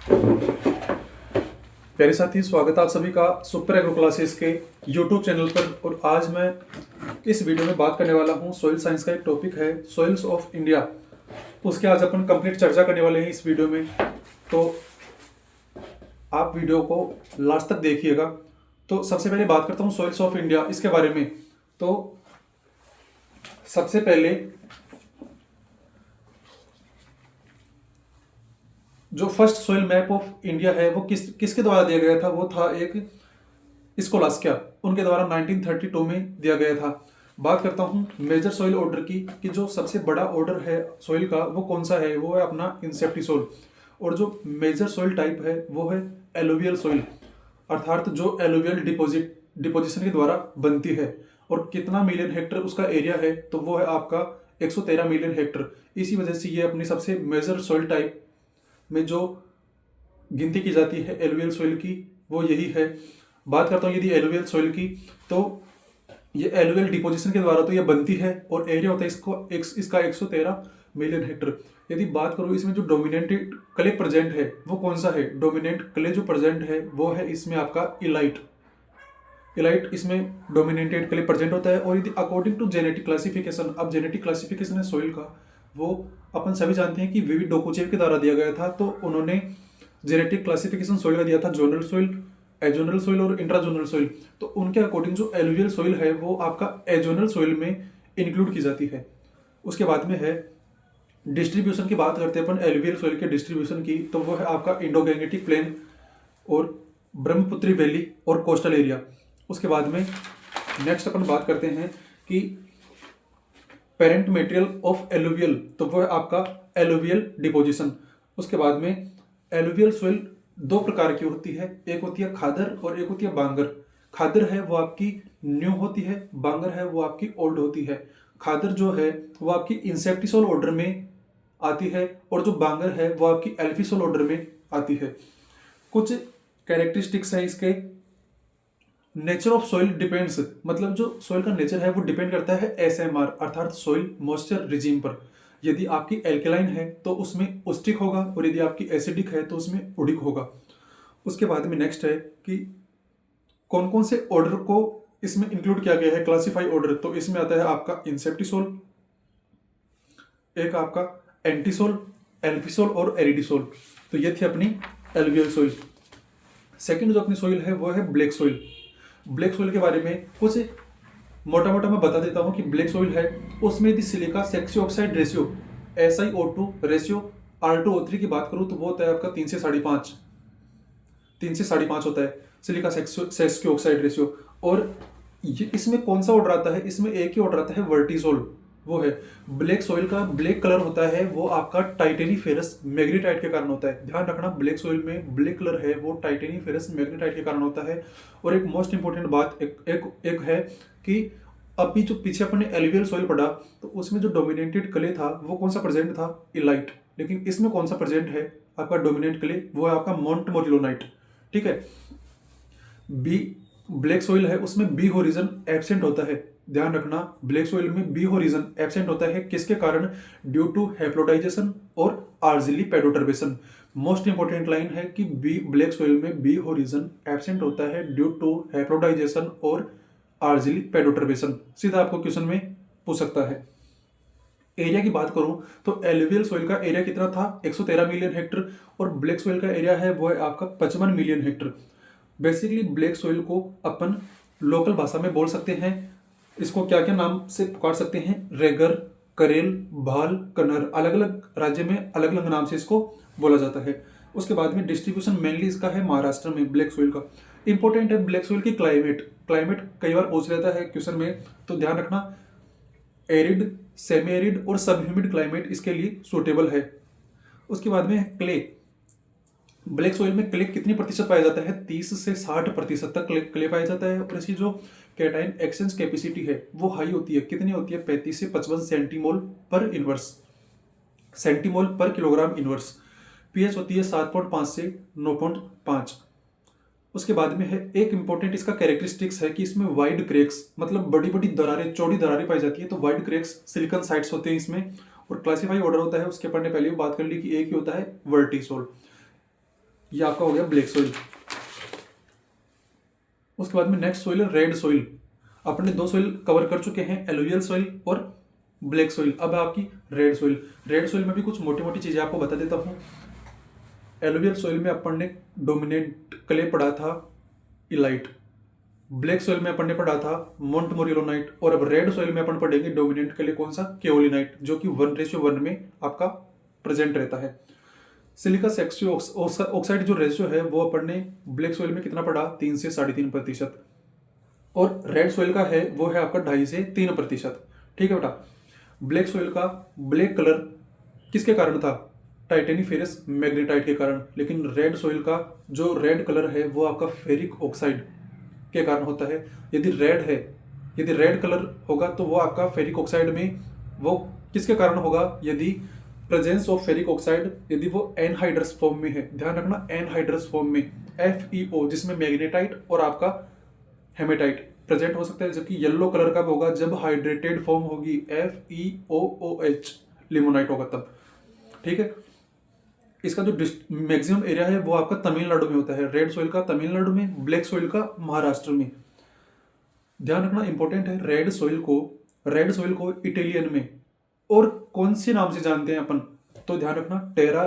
प्यारे साथी, स्वागत है आप सभी का सुपर एग्रो क्लासेस के यूट्यूब चैनल पर। और आज मैं इस वीडियो में बात करने वाला हूं सॉइल साइंस का एक टॉपिक है सॉइल्स ऑफ इंडिया। उसके आज अपन कंप्लीट चर्चा करने वाले हैं इस वीडियो में, तो आप वीडियो को लास्ट तक देखिएगा। तो सबसे पहले बात करता हूं सॉइल्स ऑफ इंडिया इसके बारे में। तो सबसे पहले जो first soil map of India है वो किसके द्वारा दिया गया था, वो था एक स्कोलास्किया, उनके द्वारा 1932 में दिया गया था। बात करता हूँ मेजर सॉइल ऑर्डर की कि जो सबसे बड़ा ऑर्डर है सॉइल का वो कौन सा है, वो है अपना इंसेप्टिसोल। और जो मेजर सॉइल टाइप है वो है एलुवियल सॉइल, अर्थात जो एलुवियल डिपोजिशन के द्वारा बनती है। और कितना मिलियन हेक्टर उसका एरिया है, तो वो है आपका 113 मिलियन हेक्टर। इसी वजह से ये अपनी सबसे मेजर सॉइल टाइप में जो गिनती की जाती है एलुवियल सॉइल की, वो यही है। बात करता हूँ यदि एलुवियल सॉइल की, तो ये एलुवियल डिपोजिशन के द्वारा तो ये बनती है और एरिया होता है इसका 113 मिलियन हेक्टर। यदि बात करूँ इसमें जो डोमिनेटेड क्ले प्रेजेंट है वो कौन सा है, डोमिनेंट क्ले जो प्रेजेंट है वो है इसमें आपका इलाइट। इलाइट इसमें डोमिनेटेड क्ले प्रेजेंट होता है। और यदि अकॉर्डिंग टू जेनेटिक क्लासिफिकेशन, अब जेनेटिक क्लासिफिकेशन है सॉइल का, वो अपन सभी जानते हैं कि विविड डोकोचेव के द्वारा दिया गया था। तो उन्होंने जेनेटिक क्लासिफिकेशन सॉइल का दिया था जोनल सॉइल, एजोनल सॉइल और इंट्राजोनल सॉइल। तो उनके अकॉर्डिंग जो एलुवियल सॉइल है वो आपका एजोनल सॉइल में इंक्लूड की जाती है। उसके बाद में है डिस्ट्रीब्यूशन की बात करते हैं अपन एलुवियल सॉइल के डिस्ट्रीब्यूशन की, तो वो है आपका इंडो गैंगेटिक प्लेन और ब्रह्मपुत्री वैली और कोस्टल एरिया। उसके बाद में नेक्स्ट अपन बात करते हैं कि पेरेंट मटेरियल ऑफ एलुवियल, तो वो है आपका एलुवियल डिपोजिशन। उसके बाद में एलुवियल सॉइल दो प्रकार की होती है, एक होती है खादर और एक होती है बांगर। खादर है वो आपकी न्यू होती है, बांगर है वो आपकी ओल्ड होती है। खादर जो है वो आपकी इंसेप्टिसोल ऑर्डर में आती है और जो बांगर है वो आपकी एल्फिसोल ऑर्डर में आती है। कुछ कैरेक्टरिस्टिक्स हैं इसके। नेचर ऑफ सॉइल डिपेंड्स, मतलब जो सॉइल का नेचर है वो डिपेंड करता है एसएमआर अर्थात सॉइल मॉइस्चर रिजीम पर। यदि आपकी एल्केलाइन है तो उसमें उस्टिक होगा और यदि आपकी एसिडिक है तो उसमें उडिक होगा। उसके बाद में नेक्स्ट है कि कौन कौन से ऑर्डर को इसमें इंक्लूड किया गया है क्लासिफाई ऑर्डर। तो इसमें आता है आपका इंसेप्टिसोल, एक आपका एंटीसोल, एल्फिसोल और एरिडिसोल। तो ये थी अपनी एलुवियल सॉइल। सेकंड जो अपनी सॉइल है वो है ब्लैक सॉइल। ब्लैक सॉइल के बारे में कुछ मोटा मोटा मैं बता देता हूँ कि ब्लैक सॉइल है उसमें यदि silica sexy oxide ratio SiO2 ratio R2O3 की बात करूँ तो वो होता है आपका 3 से 5.5 होता है सिलिका सेक्सी ऑक्साइड रेशियो। और ये इसमें कौन सा ऑर्डर आता है, इसमें एक ही ऑर्डर आता है वर्टिसोल, वो है ब्लैक सॉइल का ब्लैक कलर होता है वो आपका टाइटेनीफेरस मैग्नेटाइट के कारण होता है। ध्यान रखना ब्लैक सॉइल में ब्लैक कलर है वो टाइटेनीफेरस मैग्नेटाइट के कारण होता है। और एक मोस्ट इंपॉर्टेंट बात एक है कि अभी जो पीछे अपने एलुवियल सॉइल पढ़ा तो उसमें जो डोमिनेटेड क्ले था वो कौन सा प्रेजेंट था, इलाइट। लेकिन इसमें कौन सा प्रेजेंट है आपका डोमिनेंट क्ले, वो है आपका मोंटमोरिलोनाइट। ठीक है। बी ब्लैक सॉइल है उसमें बी होरिजन एब्सेंट होता है। ध्यान रखना ब्लैक सॉइल में बी होरिजन एब्सेंट होता है, किसके कारण, ड्यू टू हैप्लोटाइजेशन और आर्जिली पेडोटर्बेशन। मोस्ट इंपॉर्टेंट लाइन है कि बी ब्लैक सॉइल में बी होरिजन एब्सेंट होता है ड्यू टू हैप्लोटाइजेशन और आर्जिली पेडोटर्बेशन। सीधा आपको क्वेश्चन में पूछ सकता है। एरिया की बात करूं तो एलुवियल सॉइल का एरिया कितना था, 113 मिलियन हेक्टर, और ब्लैक सॉइल का एरिया है वो है आपका 55 million Hector. Basically black soil को अपन लोकल भाषा में बोल सकते हैं, इसको क्या क्या नाम से पुकार सकते हैं, रेगर, करेल, भाल, कन्नर। अलग अलग राज्य में अलग अलग नाम से इसको बोला जाता है। उसके बाद में डिस्ट्रीब्यूशन मेनली इसका है महाराष्ट्र में ब्लैक सॉइल का। इंपॉर्टेंट है ब्लैक सॉइल की क्लाइमेट, क्लाइमेट कई बार पूछ लेता है क्वेश्चन में, तो ध्यान रखना एरिड, सेमी एरिड और सब ह्यूमिड क्लाइमेट इसके लिए सूटेबल है। उसके बाद में क्ले। ब्लैक सॉइल में क्ले कितनी प्रतिशत पाया जाता है, 30 से 60% तक क्ले पाया जाता है। और इसकी जो कैटाइन एक्सचेंज कैपेसिटी है वो हाई होती है, कितनी होती है, 35 से 55 सेंटीमोल पर इनवर्स, सेंटीमोल पर किलोग्राम इनवर्स। पीएच होती है 7.5 से 9.5। उसके बाद में है एक इंपॉर्टेंट इसका कैरेक्टरिस्टिक्स है कि इसमें वाइड क्रैक्स, मतलब बड़ी बड़ी दरारें, चौड़ी दरारें पाई जाती है। तो वाइड क्रैक्स सिलिकॉन साइट्स होते हैं इसमें। और क्लासिफाई ऑर्डर होता है उसके अपन ने पहले भी बात कर ली कि एक ही होता है वर्टिसोल। ये आपका हो गया ब्लैक सॉइल। उसके बाद में नेक्स्ट सॉइल है रेड सॉइल। अपने दो सॉइल कवर कर चुके हैं, एलुवियल सॉइल और ब्लैक सॉइल। अब है आपकी रेड सॉइल। रेड सॉइल में भी कुछ मोटी मोटी चीजें आपको बता देता हूँ। एलुवियल सॉइल में अपन ने डोमिनेंट क्ले पढ़ा था इलाइट, ब्लैक सॉइल में अपन ने पढ़ा था मोंटमोरिलोनाइट, और अब रेड सॉइल में अपन पढ़ेंगे डोमिनेंट क्ले कौन सा, केओलिनाइट, जो कि 1:1 में आपका प्रेजेंट रहता है। सिलिका सेक्सियो ऑक्साइड जो रेशियो है वो अपन ने ब्लैक सॉइल में कितना पढ़ा, 3 से 3.5%, और रेड सॉइल का है वो है आपका 2.5 से 3%। ठीक है बेटा। ब्लैक सॉइल का ब्लैक कलर किसके कारण था, टाइटेनिफेरस मैग्नेटाइट के कारण, लेकिन रेड सॉइल का जो रेड कलर है वो आपका फेरिक ऑक्साइड के कारण होता है। यदि रेड कलर होगा तो वो आपका फेरिक ऑक्साइड में वो किसके कारण होगा, यदि प्रेजेंस ऑफ फेरिक ऑक्साइड यदि वो एनहाइड्रस फॉर्म में है, ध्यान रखना एनहाइड्रस फॉर्म में, FeO, जिसमें मैग्नेटाइट और आपका हेमेटाइट प्रेजेंट हो सकता है, जबकि येलो कलर का होगा जब हाइड्रेटेड फॉर्म होगी, FeOOH, लिमोनाइट होगा तब। ठीक है। इसका जो मैक्सिमम एरिया है वो आपका तमिलनाडु में होता है, रेड सॉइल का तमिलनाडु में, ब्लैक सॉइल का महाराष्ट्र में। ध्यान रखना इंपॉर्टेंट है, रेड सॉइल को इटालियन में और कौन से नाम से जानते हैं अपन, तो ध्यान रखना टेरा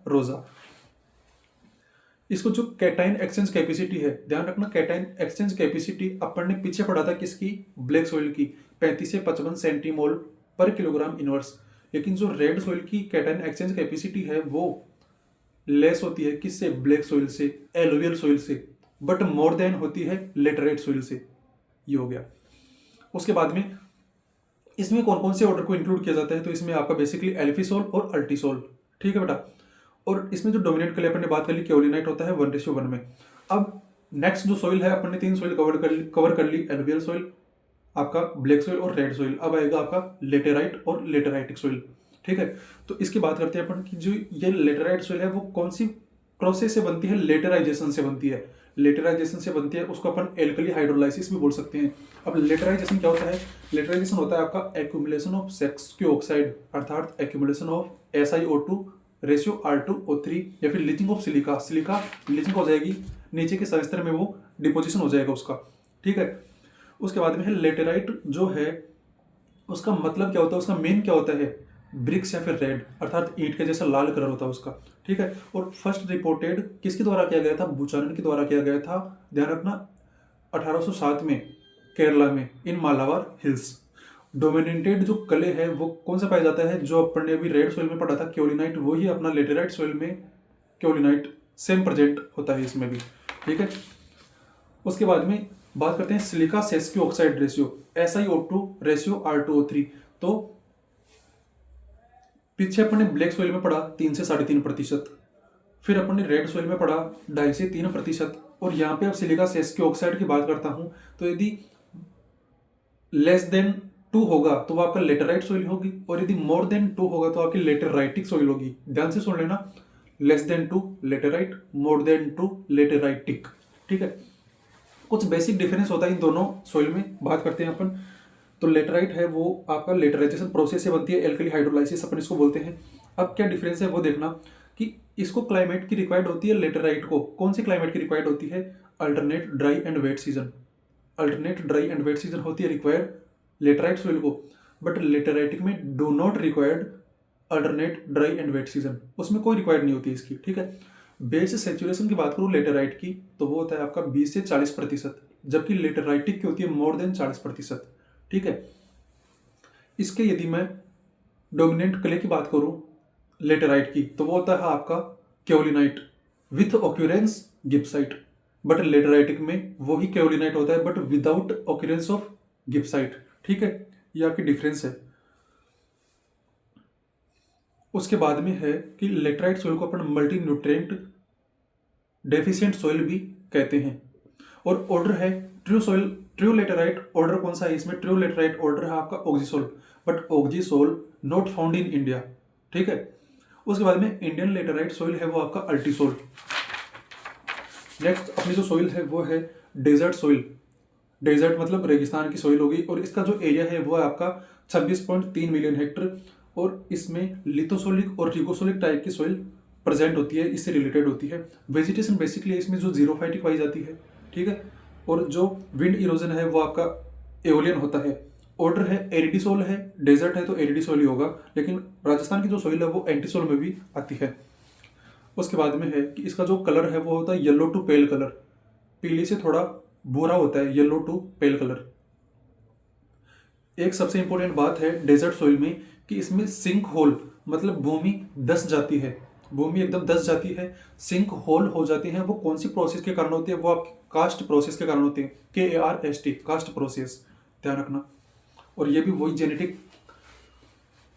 रोजा। इसको जो कैटाइन एक्सचेंज कैपेसिटी है, ध्यान रखना कैटाइन एक्सचेंज कैपेसिटी अपन ने पीछे पढ़ा था किसकी, ब्लैक सॉइल की, 35 से 55 सेंटीमोल पर किलोग्राम इनवर्स। लेकिन जो रेड सॉइल की कैटाइन एक्सचेंज कैपेसिटी है वो लेस होती है किससे, ब्लैक सॉइल से, एलुवियल सॉइल से, बट मोर देन होती है लेटराइट सॉइल से। ये हो गया। उसके बाद में इसमें कौन कौन से ऑर्डर को इंक्लूड किया जाता है, तो इसमें आपका बेसिकली एल्फिसोल और अल्टीसोल। ठीक है बेटा। और इसमें जो डोमिनेंट क्ले अपन ने बात कर ली, केओलिनाइट होता है 1:1 में। अब नेक्स्ट जो सॉइल है, अपन ने 3 सॉइल कवर कर ली, एलुवियल सॉइल, आपका ब्लैक सॉइल और रेड सॉइल। अब आएगा आपका लेटेराइट और लेटेराइटिक सॉइल। ठीक है। तो इसकी बात करते हैं अपन कि जो ये लेटेराइट सॉइल है वो कौन सी प्रोसेस से बनती है, लेटेराइजेशन से बनती है। लेटेराइजेशन से बनती है उसको अपन एल्कली हाइड्रोलाइसिस भी बोल सकते हैं। अब लेटेराइजेशन क्या होता है, लेटेराइजेशन होता है आपका एक्यूमुलेशन ऑफ सेक्सियो ऑक्साइड, अर्थात accumulation of SiO2 ratio R2O3, या फिर लीचिंग ऑफ सिलिका लीचिंग हो जाएगी, नीचे के संस्तर में वो डिपोजिशन हो जाएगा उसका। ठीक है। उसके बाद में है लेटेराइट जो है उसका मतलब क्या होता है, उसका मेन क्या होता है, ब्रिक्स या फिर रेड, अर्थात ईंट के जैसा लाल कलर होता है उसका। ठीक है। और फर्स्ट रिपोर्टेड किसके द्वारा किया गया था, बुचानन के द्वारा किया गया था। ध्यान रखना 1807 में केरला में इन मालाबार हिल्स। डोमिनेटेड जो कले है वो कौन सा पाया जाता है, जो अपन ने अभी रेड सॉइल में पढ़ा था केओलिनाइट, वही अपना लेटेराइट सॉइल में केओलिनाइट सेम प्रेजेंट होता है इसमें भी। ठीक है। उसके बाद में बात करते हैं silica sesquioxide ratio, SiO2 ratio R2O3। तो पीछे अपन ने ब्लैक सॉइल में पढ़ा 3 से 3.5%, फिर अपन ने रेड सॉइल में पढ़ा 2.5 से 3%, और यहाँ पे अब सिलिका सेस्कियो ऑक्साइड की बात करता हूँ तो यदि लेस देन 2 होगा तो वो आपका लेटेराइट सॉइल होगी, और यदि मोर देन 2 होगा तो आपकी लेटेराइटिक सॉइल होगी। ध्यान से सुन लेना, less than 2 laterite, more than 2 लेटेराइटिक। ठीक है। कुछ बेसिक डिफरेंस होता है इन दोनों सॉइल में, बात करते हैं अपन। तो लेटेराइट है वो आपका लेटेराइजेशन प्रोसेस से बनती है, एल्कली हाइड्रोलाइसिस अपन इसको बोलते हैं। अब क्या डिफरेंस है वो देखना कि इसको क्लाइमेट की रिक्वायर्ड होती है, लेटेराइट को कौन सी क्लाइमेट की रिक्वायर्ड होती है, alternate dry and wet season. Alternate dry and wet season होती है रिक्वायर्ड लेटेराइट सॉइल को, बट लेटेराइटिक में do not required alternate dry and wet season, उसमें कोई रिक्वायर्ड नहीं होती इसकी। ठीक है। बेस सेचुरेशन की बात करूँ लेटेराइट की तो वो होता है आपका 20 से 40%, जबकि लेटेराइटिक की होती है मोर देन 40%। ठीक है। इसके यदि मैं डोमिनेंट क्ले की बात करूं लेटेराइट की तो वो होता है आपका केओलिनाइट विथ ऑक्यूरेंस गिब्साइट, बट लेटेराइटिक में वही केओलिनाइट होता है बट विदाउट ऑक्यूरेंस ऑफ गिब्साइट। ठीक है। ये आपकी डिफरेंस है। उसके बाद में है कि लेटेराइट सॉइल को अपन मल्टी न्यूट्रिएंट डेफिशिएंट सॉइल भी कहते हैं। और ऑर्डर है ट्रू लेटेराइट ऑर्डर कौन सा है इसमें, ट्रू लेटेराइट ऑर्डर है आपका oxisol, but oxisol not found in India. ठीक है। उसके बाद में इंडियन लेटेराइट सॉइल है वो आपका अल्टीसोल। नेक्स्ट अपनी जो सॉइल है वो है डेजर्ट सॉइल, डेजर्ट मतलब रेगिस्तान की सॉइल होगी, और इसका जो एरिया है वो है आपका 26.3 मिलियन हेक्टर, और इसमें लिथोसोलिक और रिगोसोलिक टाइप की सॉइल प्रेजेंट होती है, इससे रिलेटेड होती है। वेजिटेशन बेसिकली इसमें जो जीरोफाइटिक पाई जाती है, ठीक है। और जो विंड इरोजन है वो आपका एओलियन होता है। ऑर्डर है एरिडी सोल है, डेजर्ट है तो एरिडी सोल ही होगा, लेकिन राजस्थान की जो सोइल है वो एंटी सोल में भी आती है। उसके बाद में है कि इसका जो कलर है वो होता है येलो टू पेल कलर, पीली से थोड़ा भूरा होता है, येलो टू पेल कलर। एक सबसे इंपॉर्टेंट बात है डेजर्ट सोइल में कि इसमें सिंक होल, मतलब भूमि धंस जाती है, भूमि एकदम धंस जाती है, सिंक होल हो जाती है। वो कौन सी प्रोसेस के कारण होती है? वो आपकी कास्ट प्रोसेस के कारण होती है, KARST, कास्ट प्रोसेस, ध्यान रखना। और ये भी वही जेनेटिक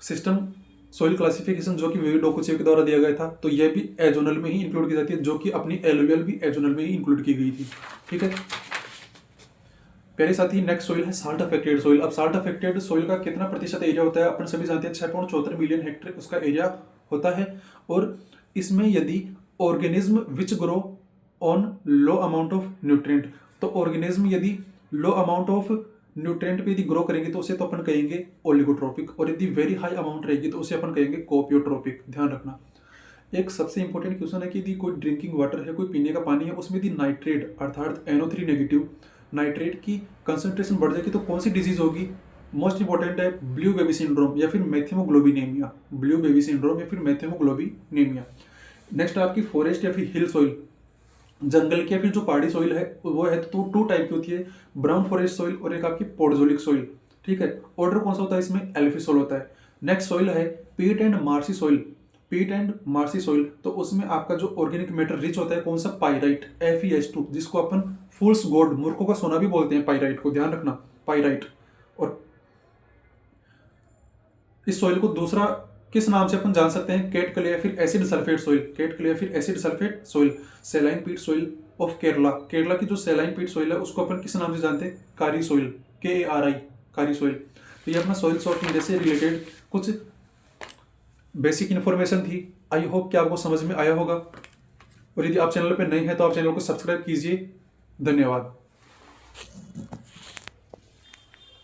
सिस्टम सोइल क्लासिफिकेशन जो कि वीवी डोकुचेव के द्वारा दिया गया था, तो ये भी एजोनल में ही इंक्लूड की जाती है, जो कि अपनी एलुवियल भी एजोनल में ही इंक्लूड की गई थी, ठीक है। प्यारे साथी, नेक्स्ट सोइल है साल्ट अफेक्टेड सोइल। अब साल्ट अफेक्टेड सोइल का कितना प्रतिशत एरिया होता है अपन सभी जानते हैं, 6.74 मिलियन हेक्टेयर उसका एरिया होता है। और इसमें यदि organism which grow on low amount of nutrient, तो ऑर्गेनिज्म यदि लो अमाउंट ऑफ न्यूट्रिएंट पे यदि ग्रो करेंगे तो उसे तो अपन कहेंगे ओलिगोट्रोपिक, और यदि वेरी हाई अमाउंट रहेगी तो उसे अपन कहेंगे कोपियोट्रोपिक, ध्यान रखना। एक सबसे इंपॉर्टेंट क्वेश्चन है कि यदि कोई ड्रिंकिंग वाटर है, कोई पीने का पानी है, उसमें यदि नाइट्रेट अर्थात NO3 नेगेटिव नाइट्रेट की कंसंट्रेशन बढ़ जाएगी तो कौन सी डिजीज होगी? मोस्ट इंपॉर्टेंट है ब्लू बेबी सिंड्रोम या फिर मेथेमोग्लोबिनेमिया, ब्लू बेबी सिंड्रोम या फिर मेथेमोग्लोबिनेमिया। नेक्स्ट आपकी फॉरेस्ट या फिर हिल सॉइल, जंगल की या फिर जो पहाड़ी सॉइल है वो है तो टू टाइप की होती है, ब्राउन फॉरेस्ट सॉइल और एक आपकी पोडजोलिक सॉइल, ठीक है। ऑर्डर कौन सा होता है इसमें? एल्फी सॉइल होता है। नेक्स्ट सॉइल है पीट एंड मार्सी सॉइल, पीट एंड मार्सी सॉइल, तो उसमें आपका जो ऑर्गेनिक मैटर रिच होता है कौन सा? पाइराइट, FeS2, जिसको अपन फूल्स गोल्ड, मूर्खों का सोना भी बोलते हैं पाइराइट को, ध्यान रखना, पाइराइट। और इस सॉइल को दूसरा किस नाम से अपन जान सकते हैं? केट क्ले या फिर acid sulphate soil, cat clay या फिर एसिड सल्फेट सॉइल। सेलाइन पीट सॉइल ऑफ केरला, केरला की जो सेलाइन पीट सॉइल है उसको अपन किस नाम से जानते हैं? कारी सॉइल, KARI, कारी सॉइल। तो ये अपना सॉइल्स ऑफ इंडिया से रिलेटेड कुछ बेसिक इन्फॉर्मेशन थी। आई होप कि आपको समझ में आया होगा, और यदि आप चैनल पर नए हैं तो आप चैनल को सब्सक्राइब कीजिए। धन्यवाद।